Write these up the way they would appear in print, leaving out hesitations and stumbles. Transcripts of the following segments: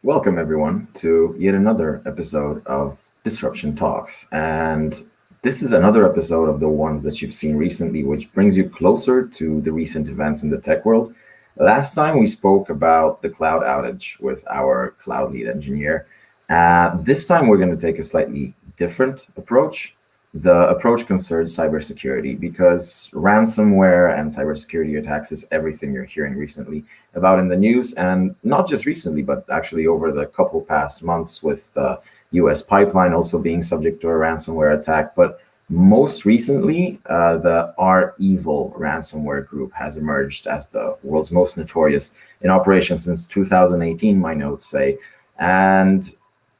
Welcome, everyone, to yet another episode of Disruption Talks. And this is another episode of the ones that you've seen recently, which brings you closer to the recent events in the tech world. Last time we spoke about the cloud outage with our cloud lead engineer. This time we're going to take a slightly different approach. The approach concerns cybersecurity because ransomware and cybersecurity attacks is everything you're hearing recently about in the news, and not just recently, but actually over the couple past months with the US pipeline also being subject to a ransomware attack. But most recently, the R Evil ransomware group has emerged as the world's most notorious in operation since 2018, my notes say. And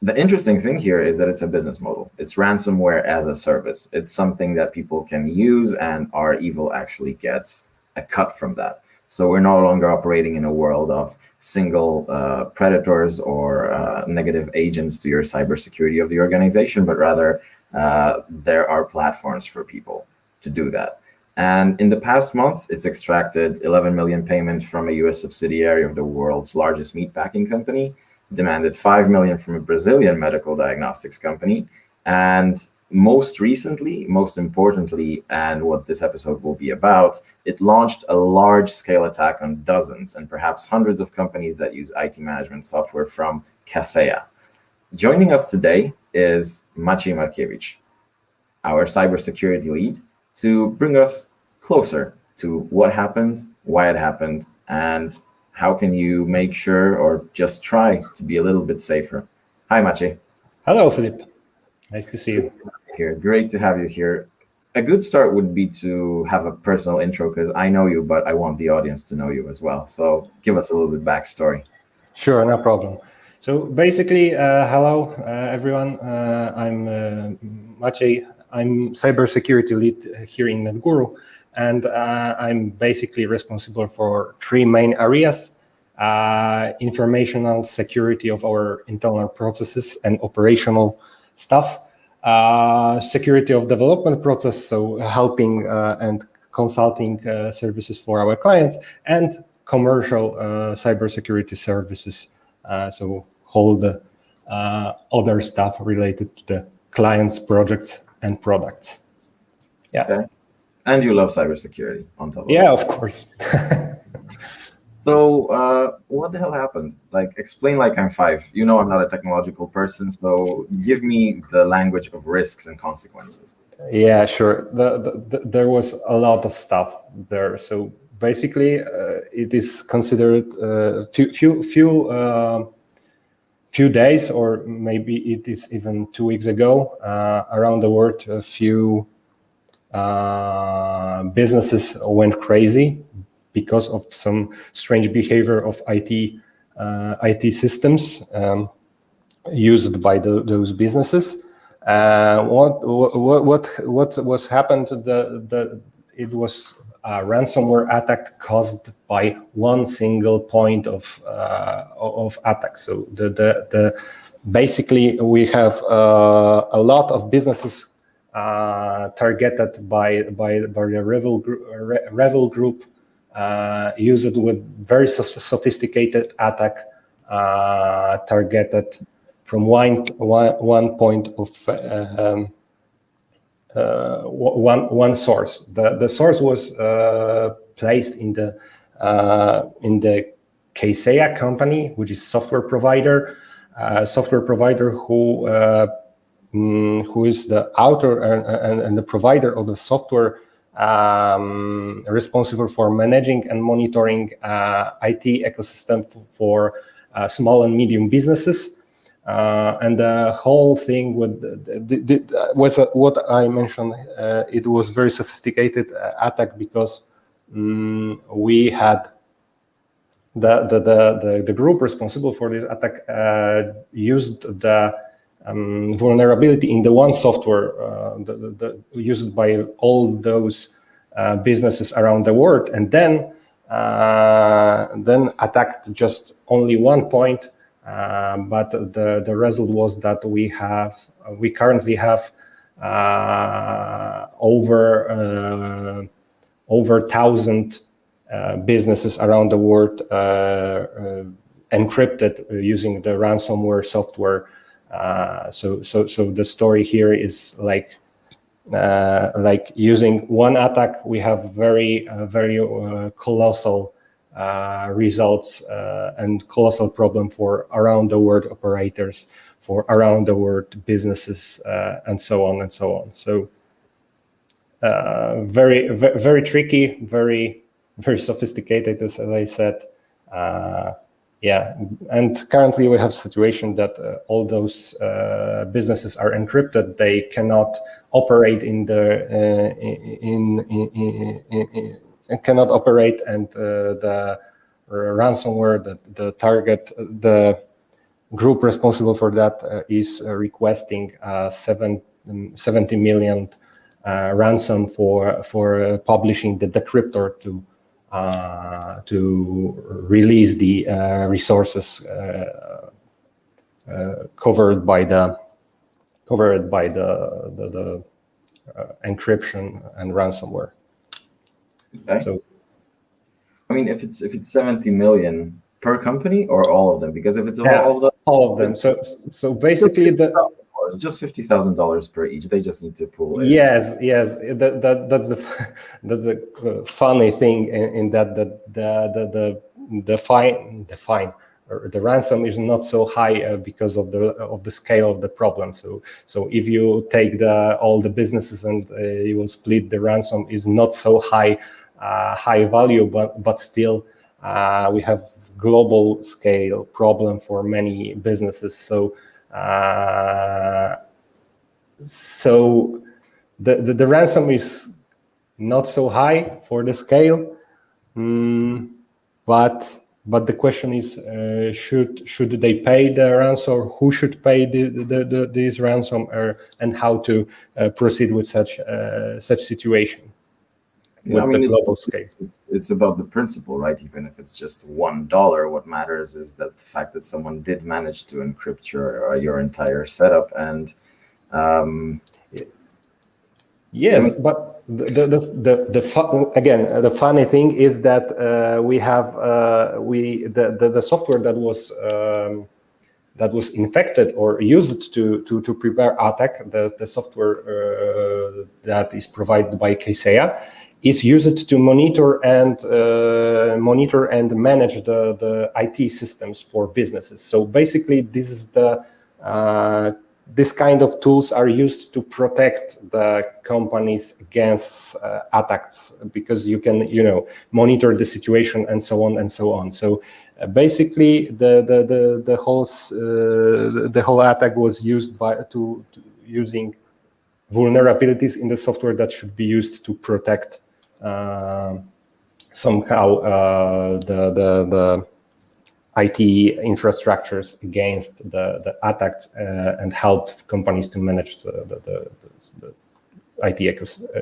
the interesting thing here is that it's a business model. It's ransomware as a service. It's something that people can use, and R Evil actually gets a cut from that. So we're no longer operating in a world of single predators or negative agents to your cybersecurity of the organization, but rather there are platforms for people to do that. And in the past month, it's extracted 11 million payment from a US subsidiary of the world's largest meatpacking company, demanded 5 million from a Brazilian medical diagnostics company, and most recently, most importantly, and what this episode will be about, it launched a large-scale attack on dozens and perhaps hundreds of companies that use IT management software from Kaseya. Joining us today is Maciej Markiewicz, our cybersecurity lead, to bring us closer to what happened, why it happened, and how can you make sure or just try to be a little bit safer. Hi, Maciej. Hello, Philip. Nice to see you. Here, great to have you here. A good start would be to have a personal intro because I know you, but I want the audience to know you as well. So give us a little bit backstory. Sure, no problem. So basically, hello, everyone. I'm Maciej. I'm cybersecurity lead here in Netguru, and I'm basically responsible for three main areas: informational security of our internal processes and operational stuff, security of development process, so helping and consulting services for our clients, and commercial cybersecurity services, so all the other stuff related to the clients' projects and products. Yeah. Okay. And you love cybersecurity on top of it. Yeah, of course. So what the hell happened? Like, explain like I'm five. You know I'm not a technological person, so give me the language of risks and consequences. Yeah, sure. There was a lot of stuff there. So basically, it is considered few days, or maybe it is even 2 weeks ago, around the world, a few businesses went crazy because of some strange behavior of IT systems used by those businesses. What was happened? It was a ransomware attack caused by one single point of attack. So basically we have a lot of businesses targeted by the Revil group, used with very sophisticated attack, targeted from one point of one source. The source was placed in the Kaseya company, which is software provider who is the author and the provider of the software responsible for managing and monitoring IT ecosystem for small and medium businesses. And the whole thing was what I mentioned. It was very sophisticated attack because we had the group responsible for this attack used the vulnerability in the one software used by all those businesses around the world, and then attacked just only one point. But the result was that we currently have over 1,000 businesses around the world encrypted using the ransomware software. So the story here is like using one attack, we have very colossal results and colossal problem for around the world operators, for around the world businesses, and so on and so on. So very tricky, very sophisticated, as I said. Yeah, and currently we have a situation that all those businesses are encrypted. They cannot operate in the cannot operate, and the ransomware, the target, the group responsible for that is requesting 70 million ransom for publishing the decryptor to release the resources covered by the encryption and ransomware. Okay. So, I mean, if it's 70 million per company or all of them, because if it's all of them, so basically it's just $50,000 per each. They just need to pull it. Yes. That's the funny thing in that the fine or the ransom is not so high because of the scale of the problem. So if you take all the businesses and you will split, the ransom is not so high value, but still we have global scale problem for many businesses. So the ransom is not so high for the scale, but the question is, should they pay the ransom? Who should pay this ransom, and how to proceed with such situation with the global scale? It's about the principle, right? Even if it's just $1, what matters is that the fact that someone did manage to encrypt your entire setup. And yes, but again, the funny thing is that we have the software that was infected or used to prepare attack, the software that is provided by Kaseya, is used to monitor and manage the IT systems for businesses. So basically, this is this kind of tools are used to protect the companies against attacks, because you can monitor the situation and so on and so on. So basically, the whole attack was used using vulnerabilities in the software that should be used to protect somehow the IT infrastructures against the attacks and help companies to manage the IT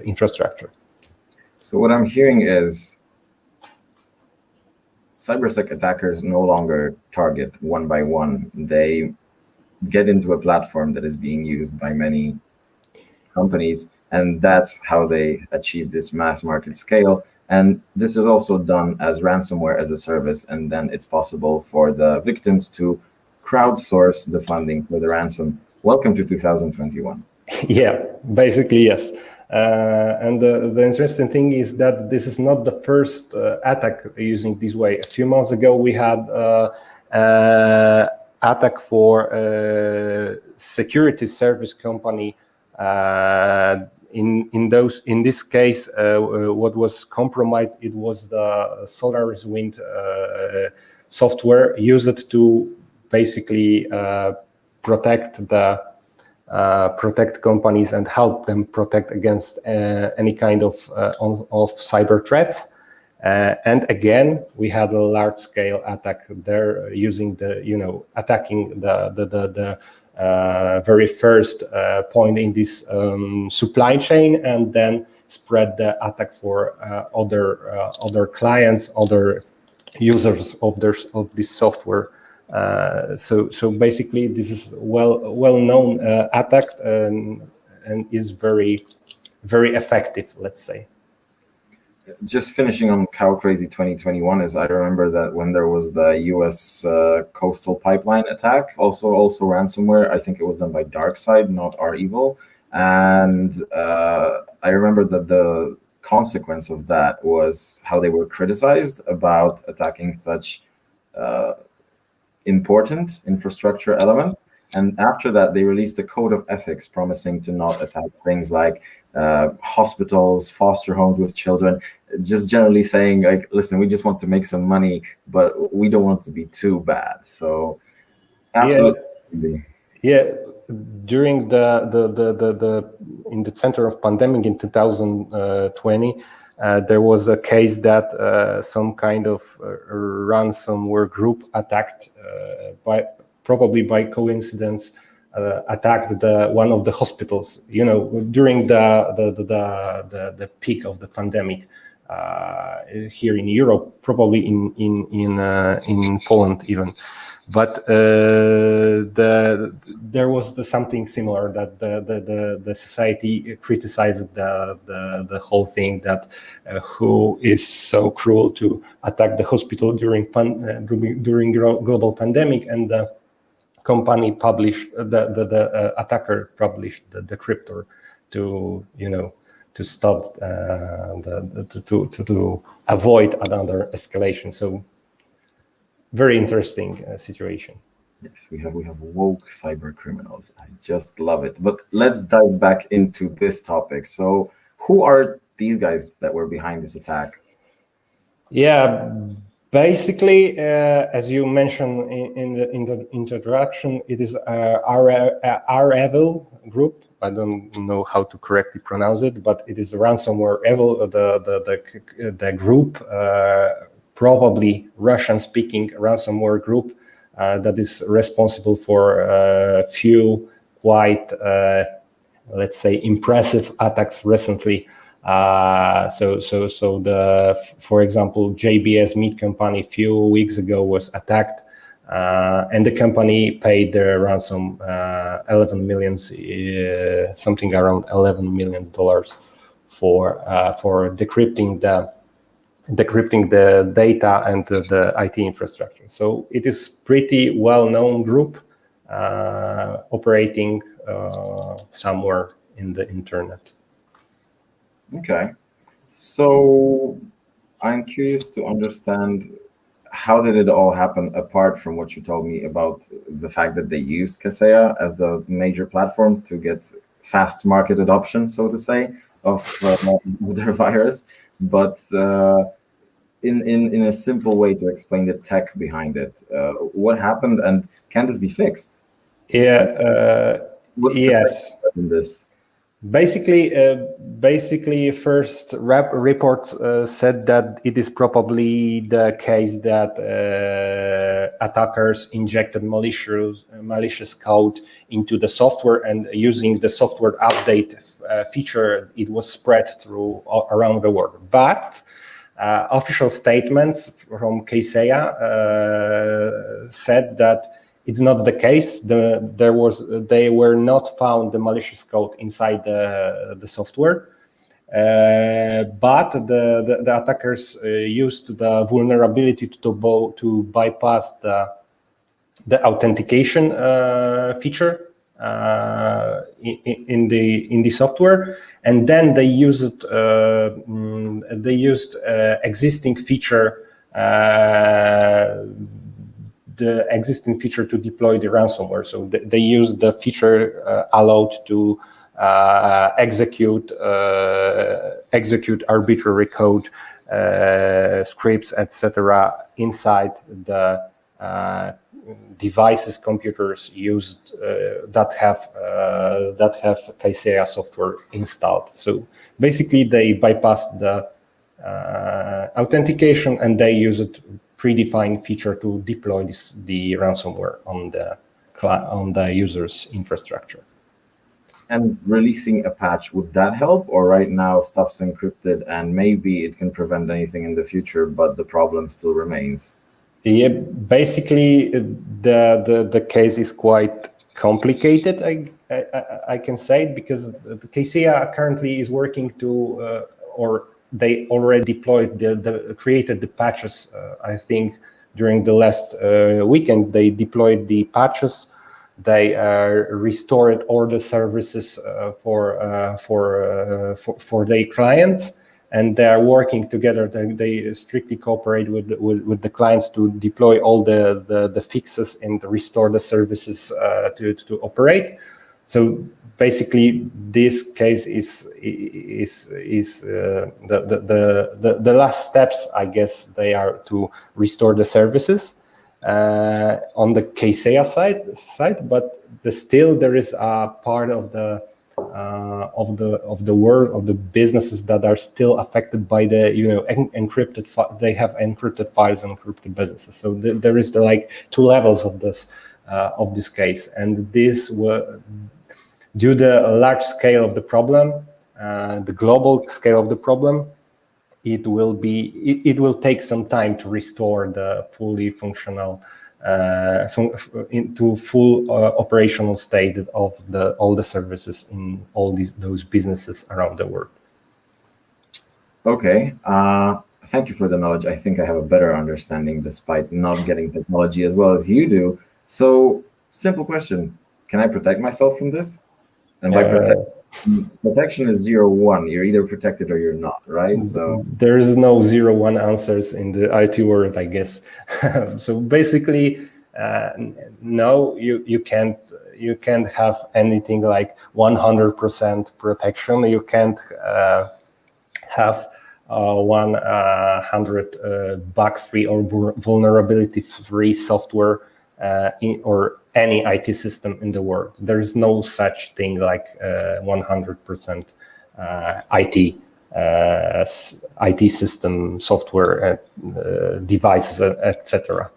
infrastructure. So what I'm hearing is cybersec attackers no longer target one by one. They get into a platform that is being used by many companies, and that's how they achieve this mass market scale. And this is also done as ransomware as a service, and then it's possible for the victims to crowdsource the funding for the ransom. Welcome to 2021. Yeah, basically, yes. And the interesting thing is that this is not the first attack using this way. A few months ago, we had attack for a security service company. In this case, what was compromised, it was the SolarWind software used to basically protect companies and help them protect against any kind of cyber threats. And again, we had a large-scale attack there, using attacking the very first point in this supply chain, and then spread the attack for other clients, other users of this software. So basically, this is well-known attack and is very, very effective, let's say. just finishing on how crazy 2021 is, I remember that when there was the US coastal pipeline attack, also ransomware, I think it was done by DarkSide, not REvil. And I remember that the consequence of that was how they were criticized about attacking such important infrastructure elements. And after that, they released a code of ethics promising to not attack things like hospitals, foster homes with children, just generally saying, like, listen, we just want to make some money, but we don't want to be too bad. So absolutely. Yeah, during the in the center of pandemic in 2020, there was a case that some kind of ransomware group attacked probably by coincidence attacked one of the hospitals. During the peak of the pandemic here in Europe, probably in Poland even. But there was something similar that the society criticized the whole thing, that who is so cruel to attack the hospital during global pandemic, and the company published the attacker published the decryptor to stop to avoid another escalation. So very interesting situation. Yes, we have woke cyber criminals. I just love it. But let's dive back into this topic. So who are these guys that were behind this attack? Yeah, basically, as you mentioned in the introduction, it is REvil group. I don't know how to correctly pronounce it, but it is Ransomware Evil, the group, probably Russian-speaking ransomware group that is responsible for a few quite, let's say, impressive attacks recently. For example, JBS meat company a few weeks ago was attacked, and the company paid the ransom 11 million, something around $11 million for decrypting the data and the IT infrastructure. So it is pretty well-known group operating somewhere in the internet. Okay, so I'm curious to understand, how did it all happen, apart from what you told me about the fact that they used Kaseya as the major platform to get fast market adoption, so to say, of their virus, but in a simple way to explain the tech behind it, what happened, and can this be fixed? Yeah. What's yes. in this? Basically, first report said that it is probably the case that attackers injected malicious code into the software, and using the software update feature, it was spread through around the world. But official statements from Kaseya said that it's not the case. They were not found the malicious code inside the software, but the attackers used the vulnerability to bypass the authentication feature in the software, and then they used existing feature. The existing feature to deploy the ransomware. So they use the feature allowed to execute arbitrary code, scripts, etc. inside the devices, computers used that have Kaseya software installed. So basically, they bypassed the authentication, and they used predefined feature to deploy the ransomware on the user's infrastructure. And releasing a patch, would that help? Or right now stuff's encrypted and maybe it can prevent anything in the future, but the problem still remains? Yeah, basically the case is quite complicated. I can say it, because the Kaseya currently is working to or they already deployed created the patches. I think during the last weekend they deployed the patches. They restored all the services for their clients, and they are working together. They strictly cooperate with the clients to deploy all the fixes and restore the services to operate. So basically, this case is the last steps. I guess they are to restore the services on the Kaseya side, but still there is a part of the world of the businesses that are still affected by the encrypted. They have encrypted files and encrypted businesses. So there is like two levels of this case, and this were due to the large scale of the problem, the global scale of the problem. It will take some time to restore the fully functional into full operational state of all the services in all those businesses around the world. Okay, thank you for the knowledge. I think I have a better understanding despite not getting technology as well as you do. So, simple question: can I protect myself from this? And by protection is 0-1. You're either protected or you're not, right? So there is no 0-1 answers in the IT world, I guess. So basically, no, you can't have anything like 100% protection. You can't have 100 bug-free or vulnerability-free software or any IT system in the world. There is no such thing like 100% IT system, software, devices, etc.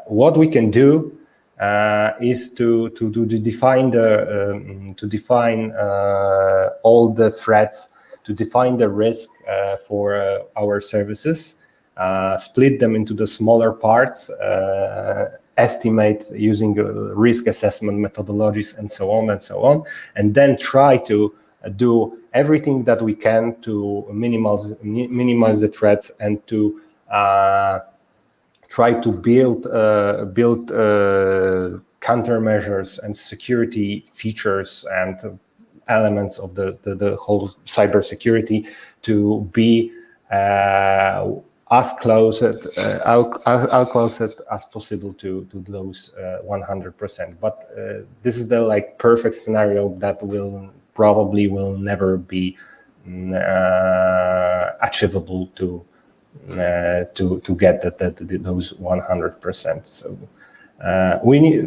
What we can do is to define all the threats, to define the risk for our services, split them into the smaller parts, estimate using risk assessment methodologies and so on, and then try to do everything that we can to minimize the threats and to try to build countermeasures and security features and elements of the whole cybersecurity to be as close as possible to those 100%. But this is the perfect scenario that will never be achievable to get those 100%.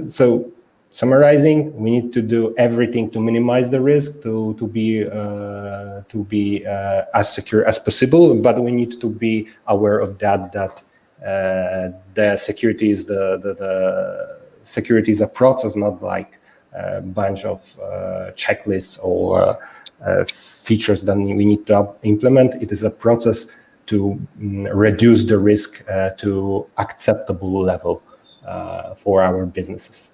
So summarizing, we need to do everything to minimize the risk, to be as secure as possible. But we need to be aware of that the security is the security is a process, not like a bunch of checklists or features that we need to implement. It is a process to reduce the risk to acceptable level for our businesses.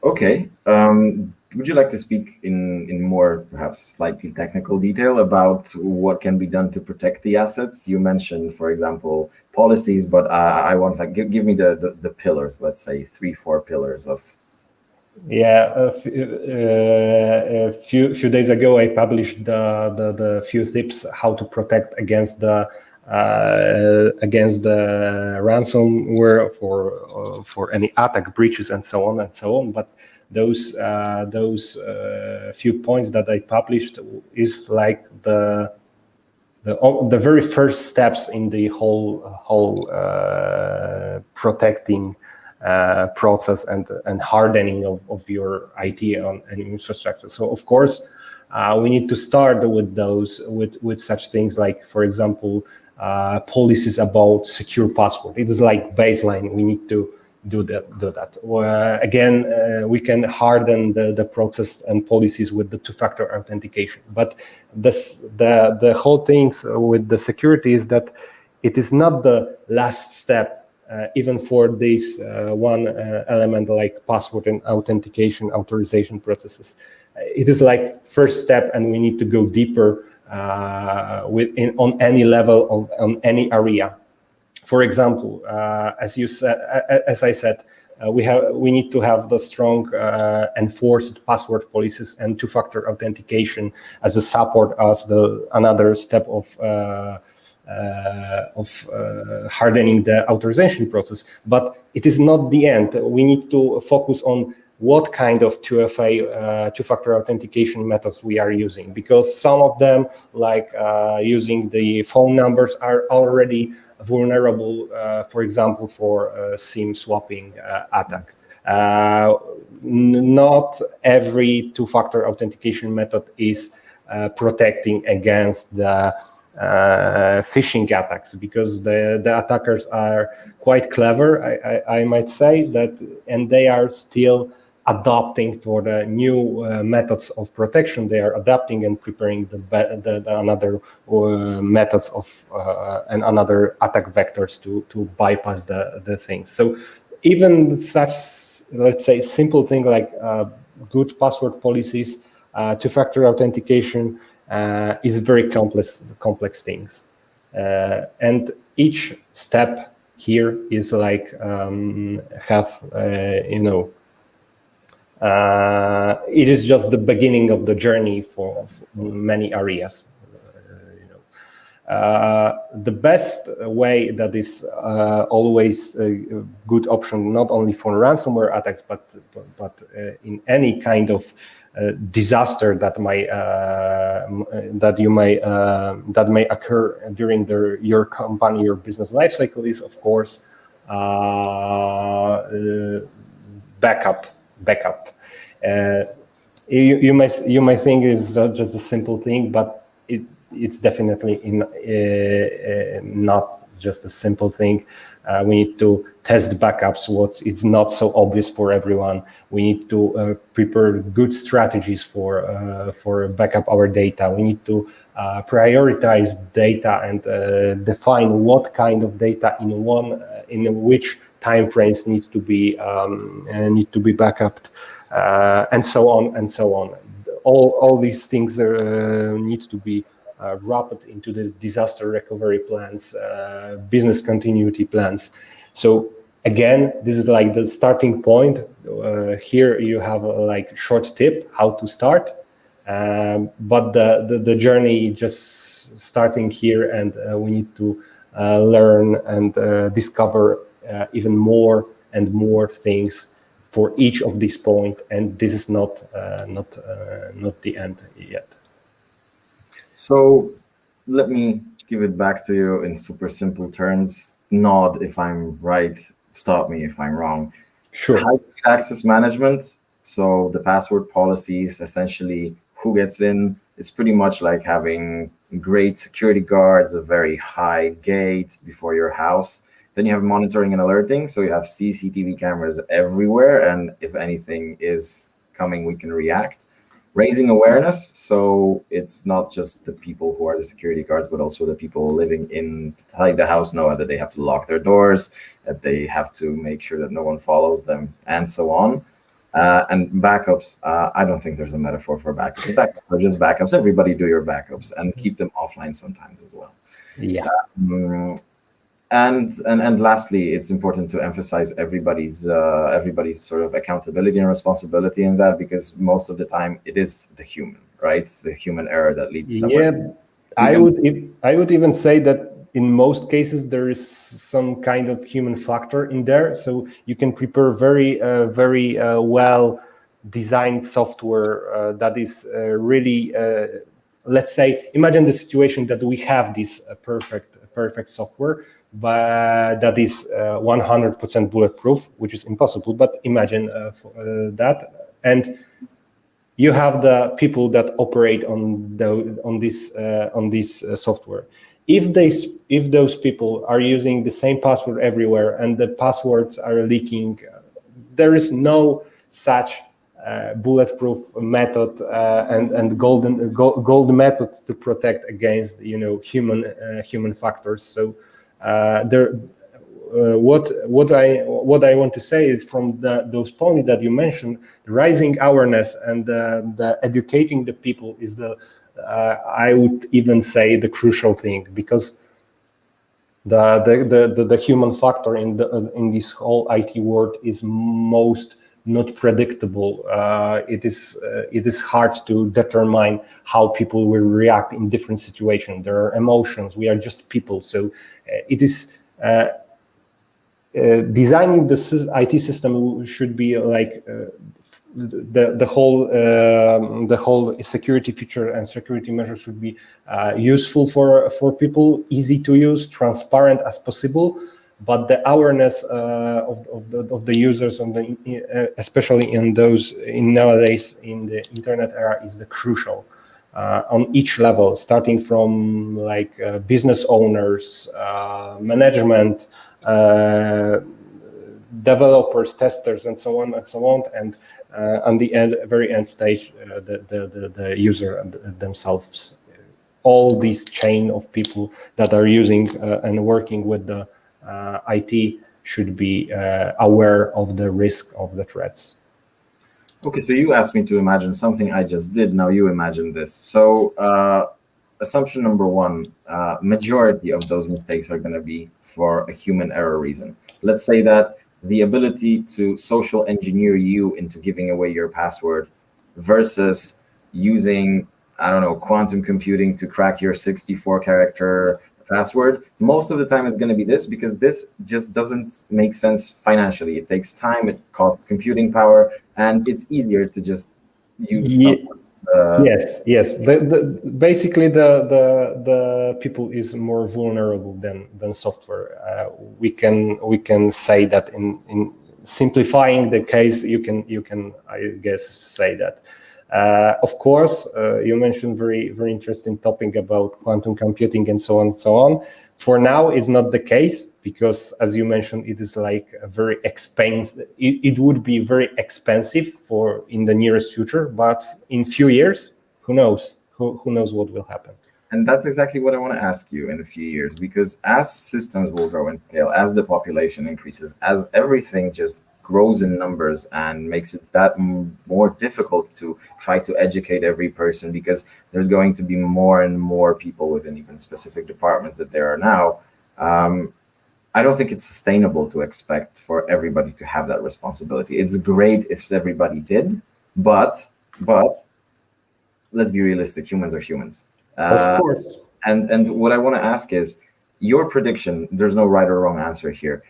Okay. Would you like to speak in more, perhaps slightly technical detail about what can be done to protect the assets? You mentioned, for example, policies, but I want give me the pillars. Let's say 3-4 pillars of. Yeah, a few days ago, I published the few tips how to protect against the ransomware for any attack, breaches, and so on. But those few points that I published is like the very first steps in the whole protecting process and hardening of your IT and infrastructure. So of course, we need to start with such things like, for example, policies about secure password. It is like baseline. We need to do that. Again, we can harden the process and policies with the two-factor authentication. But the whole things with the security is that it is not the last step. Even for this one element like password and authentication, authorization processes, it is like first step, and we need to go deeper on any level, on any area. For example, as I said, we need to have the strong enforced password policies and two-factor authentication as a support, as another step of hardening the authorization process. But it is not the end. We need to focus on what kind of two-factor authentication methods we are using, because some of them, like using the phone numbers, are already vulnerable, for example, for SIM swapping attack. Not every two-factor authentication method is protecting against the phishing attacks, because the attackers are quite clever, I might say, and they are still adopting for the new methods of protection. They are adapting and preparing the another methods of and another attack vectors to bypass the things. So even such, let's say, simple thing like good password policies, two-factor authentication is very complex things, and each step here is like it is just the beginning of the journey for many areas. The best way that is always a good option, not only for ransomware attacks, but in any kind of disaster that may occur during your company, your business lifecycle, is of course backup. You may think it's just a simple thing, but it's definitely not just a simple thing. We need to test backups. It's not so obvious for everyone. We need to prepare good strategies for backup our data. We need to prioritize data and define what kind of data in which time frames need to be backupped, and so on and so on. All these things need to be wrapped into the disaster recovery plans, business continuity plans. So again, this is like the starting point. Here you have a short tip how to start, but the journey just starting here, and we need to learn and discover even more and more things for each of these points, and this is not the end yet. So let me give it back to you in super simple terms. Nod if I'm right, stop me if I'm wrong. Sure. High access management, so the password policies, essentially who gets in, it's pretty much like having great security guards, a very high gate before your house. Then you have monitoring and alerting, so you have CCTV cameras everywhere, and if anything is coming, we can react. Raising awareness, so it's not just the people who are the security guards, but also the people living inside the house know that they have to lock their doors, that they have to make sure that no one follows them, and so on. And backups, I don't think there's a metaphor for backups. Backups are just backups. Everybody do your backups and keep them offline sometimes as well. Yeah. And lastly, it's important to emphasize everybody's sort of accountability and responsibility in that, because most of the time it is the human, right? The human error that leads somewhere. Yeah, I would even say that in most cases there is some kind of human factor in there. So you can prepare very well designed software that is really, let's say, imagine the situation that we have this perfect software, but that is 100% bulletproof, which is impossible. But imagine that, and you have the people that operate on this software. If those people are using the same password everywhere and the passwords are leaking, there is no such bulletproof method and gold method to protect against human factors. So what I want to say is, from those points that you mentioned, rising awareness and the educating the people is the I would even say the crucial thing, because the human factor in this whole IT world is most not predictable. It is hard to determine how people will react in different situations. There are emotions. We are just people, so it is. Designing the IT system should be like the whole security feature and security measures should be useful for people, easy to use, transparent as possible. But the awareness of the users, especially in nowadays in the internet era, is the crucial. On each level, starting from like business owners, management, developers, testers, and so on, and on the very end stage, the user themselves. All this chain of people that are using and working with the IT should be aware of the risk of the threats. Okay, so you asked me to imagine something I just did. Now you imagine this. So assumption number one, majority of those mistakes are going to be for a human error reason. Let's say that the ability to social engineer you into giving away your password versus using, I don't know, quantum computing to crack your 64-character password. Most of the time it's going to be this, because this just doesn't make sense financially. It takes time, it costs computing power, and it's easier to just use yes. Basically, the people is more vulnerable than software. We can say that in simplifying the case, you can I guess say that. Of course, you mentioned very interesting topic about quantum computing and so on and so on. For now, it's not the case, because as you mentioned, it is like a very expensive. It would be very expensive for in the nearest future, but in few years, who knows? Who knows what will happen? And that's exactly what I want to ask you in a few years, because as systems will grow in scale, as the population increases, as everything just grows in numbers and makes it that more difficult to try to educate every person, because there's going to be more and more people within even specific departments that there are now. I don't think it's sustainable to expect for everybody to have that responsibility. It's great if everybody did, but let's be realistic. Humans are humans. Of course. And what I want to ask is your prediction. There's no right or wrong answer here.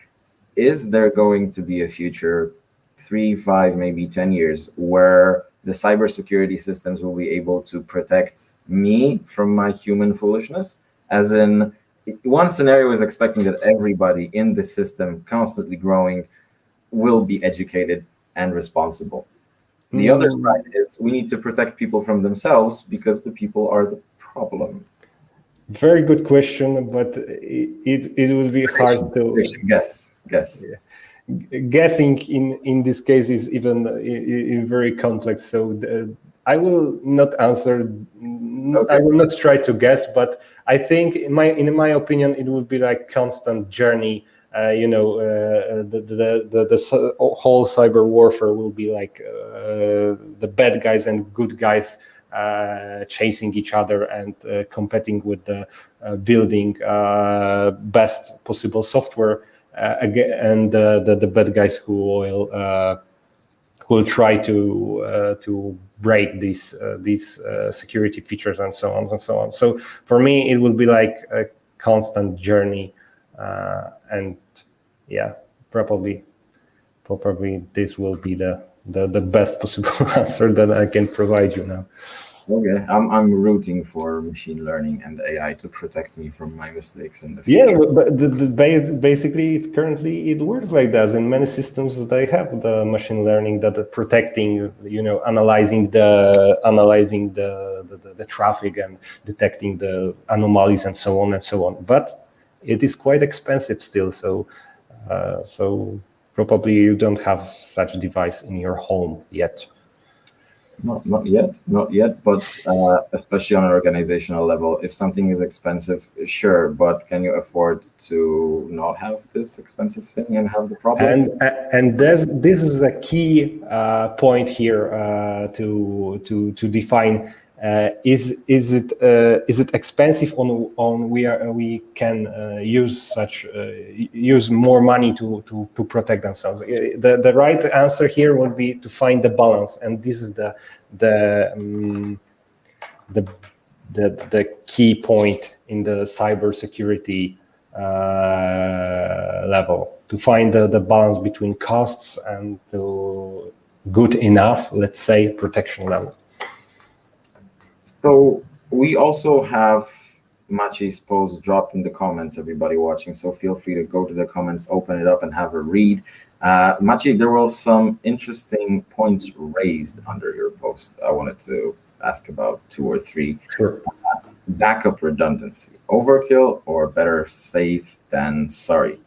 Is there going to be a future 3, 5, maybe 10 years where the cybersecurity systems will be able to protect me from my human foolishness? As in, one scenario is expecting that everybody in the system, constantly growing, will be educated and responsible. The other side is we need to protect people from themselves, because the people are the problem. Very good question, but it will be hard to guess. Guessing in this case is even very complex. So I will not answer. Okay. I will not try to guess, but I think in my opinion, it would be like constant journey. The whole cyber warfare will be like the bad guys and good guys chasing each other and competing with the building best possible software, and the bad guys who will try to break these security features and so on and so on. So for me, it will be like a constant journey, and yeah, probably this will be the best possible answer that I can provide you now. Okay, I'm rooting for machine learning and AI to protect me from my mistakes in the future. Yeah, but basically, it works like that. In many systems, they have the machine learning that are protecting, analyzing the traffic and detecting the anomalies and so on and so on. But it is quite expensive still, so probably you don't have such a device in your home yet. Not yet, but especially on an organizational level, if something is expensive, sure, but can you afford to not have this expensive thing and have the problem? And this is a key point here to define Is it expensive on we can use more money to protect themselves? The right answer here would be to find the balance, and this is the key point in the cybersecurity level, to find the balance between costs and the good enough, let's say, protection level. So we also have Maciej's post dropped in the comments, everybody watching, so feel free to go to the comments, open it up and have a read. Maciej, there were some interesting points raised under your post. I wanted to ask about 2 or 3. Sure. Backup redundancy, overkill or better safe than sorry?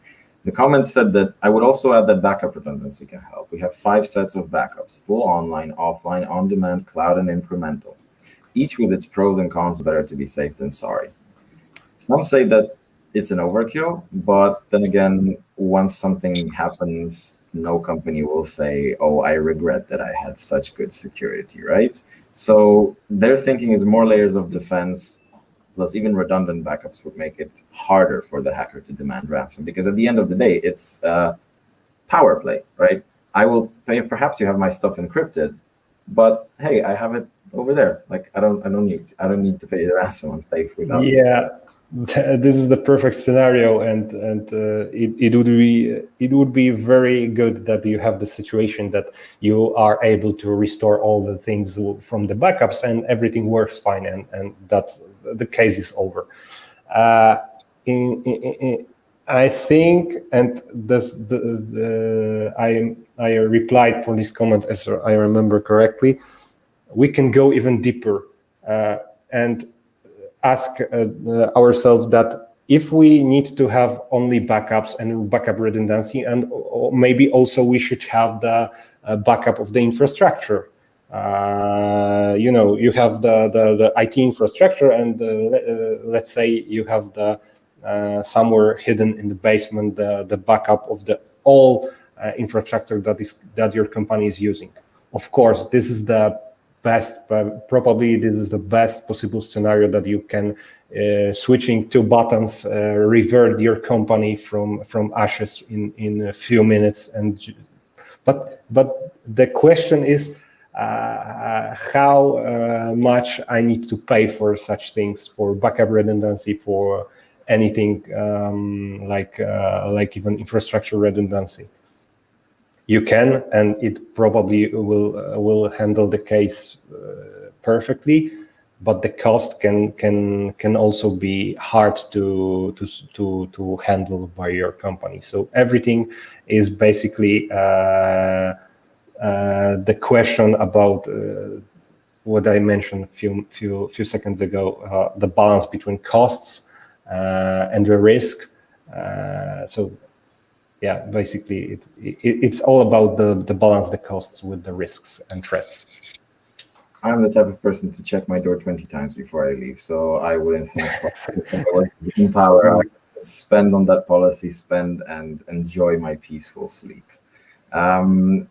The comment said that I would also add that backup redundancy can help. We have 5 sets of backups: full online, offline, on-demand, cloud, and incremental. Each with its pros and cons, better to be safe than sorry. Some say that it's an overkill, but then again, once something happens, no company will say, oh, I regret that I had such good security, right? So their thinking is more layers of defense, plus even redundant backups would make it harder for the hacker to demand ransom, because at the end of the day, it's power play, right? I will pay, perhaps you have my stuff encrypted, but hey, I have it over there. Like I don't need to pay the ransom. I'm safe without. Yeah, this is the perfect scenario, and it would be very good that you have the situation that you are able to restore all the things from the backups and everything works fine, and that's the case is over. I think, and this I replied for this comment as I remember correctly. We can go even deeper and ask ourselves that if we need to have only backups and backup redundancy, and maybe also we should have the backup of the infrastructure. You have the IT infrastructure, and let's say you have the somewhere hidden in the basement the backup of the all infrastructure that your company is using. Of course, this is the best, probably this is the best possible scenario that you can switching 2 buttons revert your company from ashes in a few minutes. But the question is how much I need to pay for such things, for backup redundancy, for anything like even infrastructure redundancy. You can, and it probably will handle the case perfectly, but the cost can also be hard to handle by your company. So everything is basically the question about what I mentioned a few seconds ago, the balance between costs and the risk. So yeah, basically it's all about the balance, the costs with the risks and threats. I'm the type of person to check my door 20 times before I leave, so I wouldn't think in power. I spend on that policy, spend and enjoy my peaceful sleep.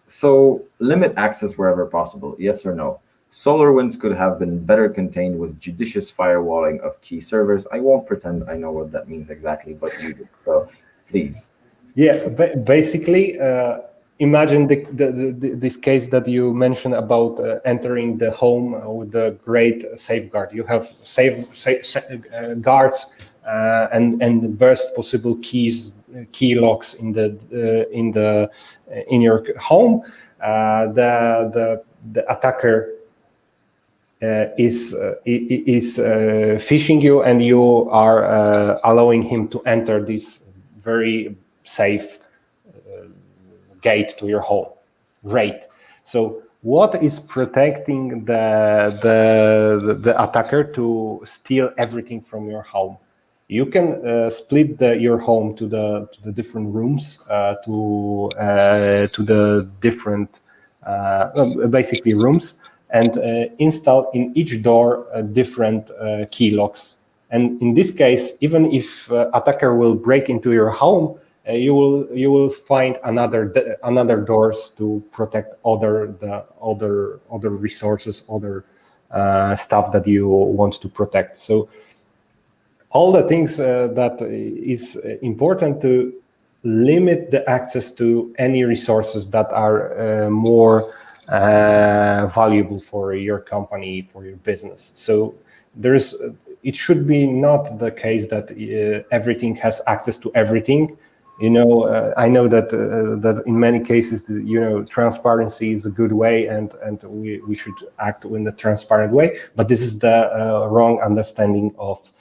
So limit access wherever possible, yes or no? SolarWinds could have been better contained with judicious firewalling of key servers. I won't pretend I know what that means exactly, but you do, so please. Yeah, basically, imagine this case that you mentioned about entering the home with the great safeguard. You have guards and best possible key locks in your home. The attacker is phishing you, and you are allowing him to enter this very safe gate to your home. Great. So what is protecting the attacker to steal everything from your home? You can split your home to the different rooms, to the different basically rooms, and install in each door different key locks. And in this case, even if attacker will break into your home, you will find another doors to protect other resources, other stuff that you want to protect. So all the things that is important to limit the access to any resources that are more valuable for your company, for your business. So it should be not the case that everything has access to everything. I know that in many cases, transparency is a good way, and we should act in a transparent way. But this is the wrong understanding of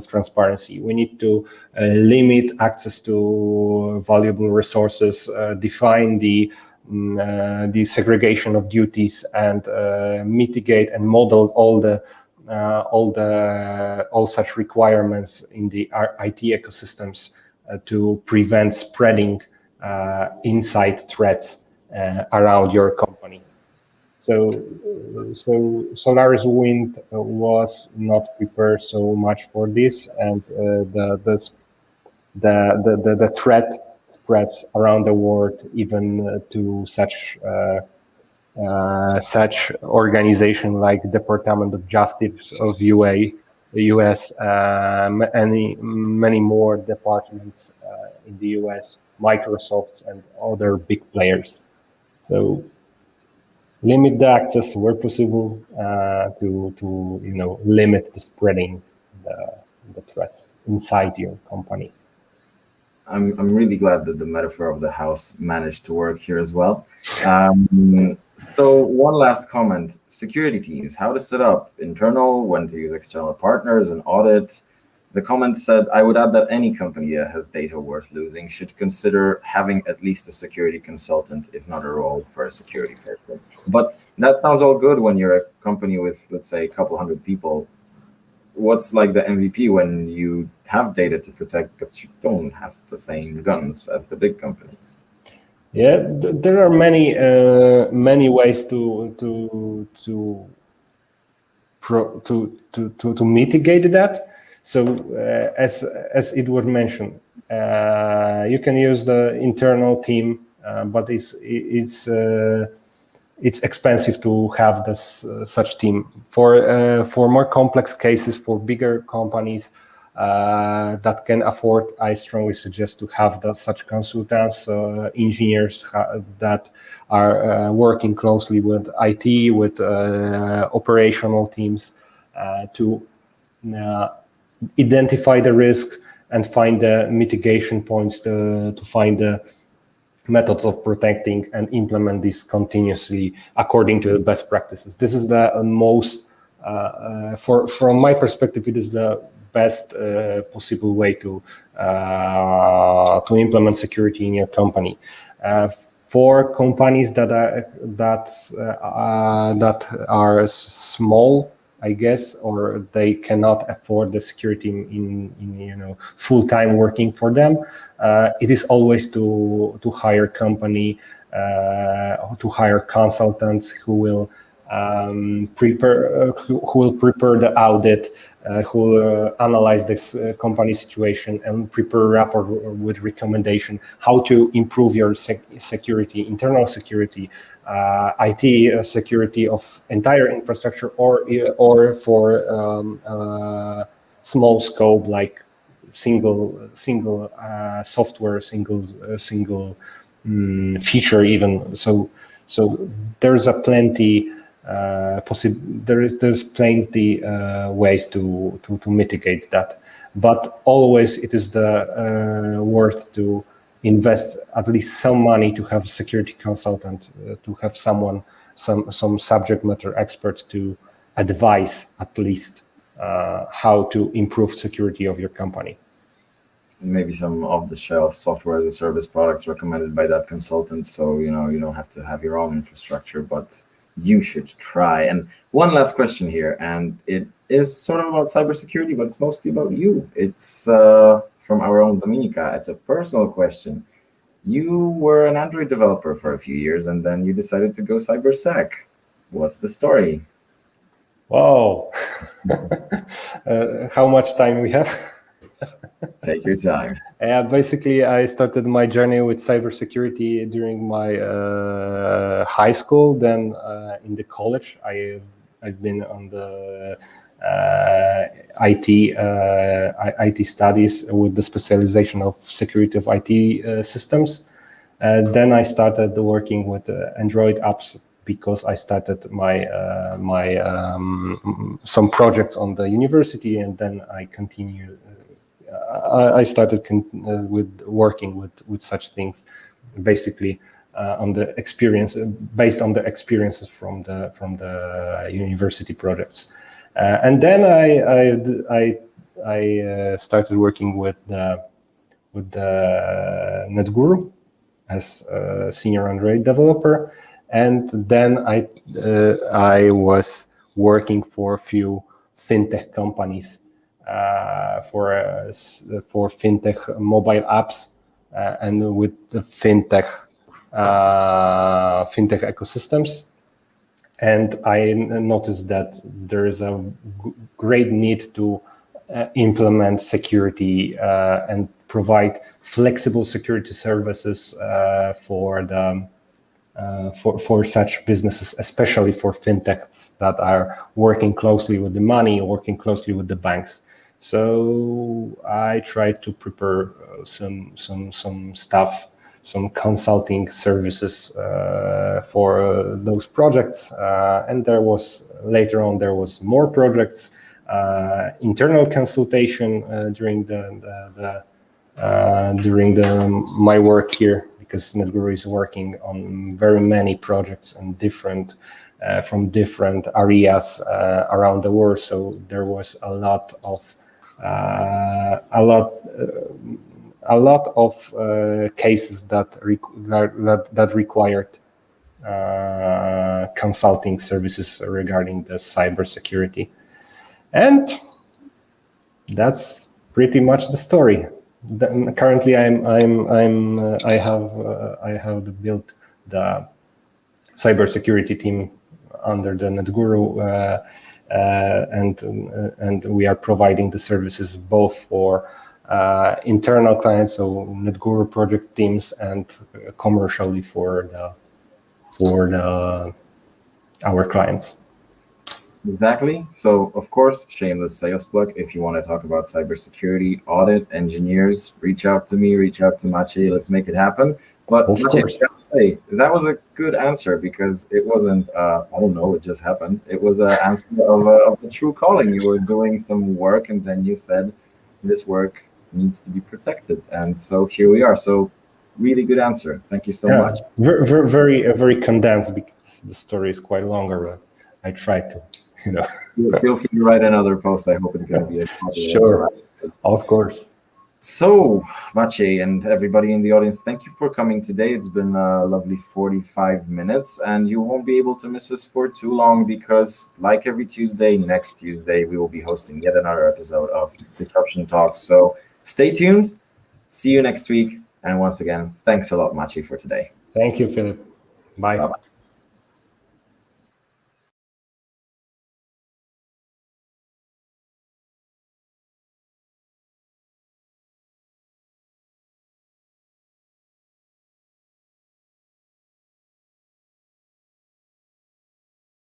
transparency. We need to limit access to valuable resources, define the segregation of duties, and mitigate and model all such requirements in the IT ecosystems to prevent spreading inside threats around your company. So Solaris Wind was not prepared so much for this, and the threat spreads around the world, even to such organization like Department of Justice of the US, many more departments in the US, Microsoft and other big players. So limit the access where possible to limit the spreading the threats inside your company. I'm really glad that the metaphor of the house managed to work here as well. So one last comment: security teams, how to set up internal, when to use external partners, and audit. The comment said, I would add that any company that has data worth losing should consider having at least a security consultant, if not a role for a security person. But that sounds all good when you're a company with, let's say, a couple hundred people. What's like the MVP when you have data to protect, but you don't have the same guns as the big companies? Yeah, there are many ways to mitigate that. So as it was mentioned, you can use the internal team, but it's expensive to have this such team. For more complex cases, for bigger companies that can afford, I strongly suggest to have such consultants, engineers that are working closely with IT, with operational teams to identify the risk and find the mitigation points to find the methods of protecting and implement this continuously according to the best practices. This is the most, from my perspective, it is the best possible way to implement security in your company. For companies that are small, I guess, or they cannot afford the security in full-time working for them, it is always to hire company, to hire consultants who will prepare the audit, who will analyze this company situation and prepare a report with recommendation how to improve your security, internal security, IT security of entire infrastructure, or for small scope like single software, single feature even. So there's a plenty. There's plenty ways to mitigate that, but always it is worth to invest at least some money to have a security consultant, to have some subject matter expert to advise at least how to improve security of your company. Maybe some off-the-shelf software as a service products recommended by that consultant, so you don't have to have your own infrastructure, but you should try. And one last question here, and it is sort of about cybersecurity, but it's mostly about you. It's from our own Dominika. It's a personal question. You were an Android developer for a few years, and then you decided to go cybersec. What's the story? Wow. How much time we have? Take your time. Basically, I started my journey with cybersecurity during my high school. Then in the college, I've been on the IT studies with the specialization of security of IT systems. Then I started working with Android apps because I started my some projects on the university, and then I continued. I started with working with such things, basically on the experience, based on the experiences from the university projects, and then I started working with the Netguru as a senior Android developer, and then I was working for a few fintech companies for fintech mobile apps and with the fintech ecosystems. And I noticed that there is a great need to implement security and provide flexible security services for such businesses, especially for fintechs that are working closely with the money, working closely with the banks. So I tried to prepare some stuff, some consulting services for those projects, and later on there was more projects, internal consultation during my work here, because Netguru is working on very many projects and from different areas around the world. So there was a lot of cases that required consulting services regarding the cybersecurity, and that's pretty much the story. Currently, I have built the cybersecurity team under the Netguru, and we are providing the services both for internal clients, so Netguru project teams, and commercially for our clients. Exactly. So, of course, shameless sales plug. If you want to talk about cybersecurity, audit, engineers, reach out to me, reach out to Maciej. Let's make it happen. But Of Maciej, course. hey, that was a good answer, because it wasn't, I don't know, it just happened. It was an answer of a true calling. You were doing some work, and then you said this work needs to be protected. And so here we are. So really good answer. Thank you so much. Very condensed, because the story is quite longer, but I tried to, Feel free to write another post. I hope it's going to be as popular. Sure, of course. So, Maciej and everybody in the audience, thank you for coming today. It's been a lovely 45 minutes, and you won't be able to miss us for too long, because like every Tuesday, next Tuesday, we will be hosting yet another episode of Disruption Talks. So stay tuned. See you next week. And once again, thanks a lot, Maciej, for today. Thank you, Philip. Bye. Bye-bye.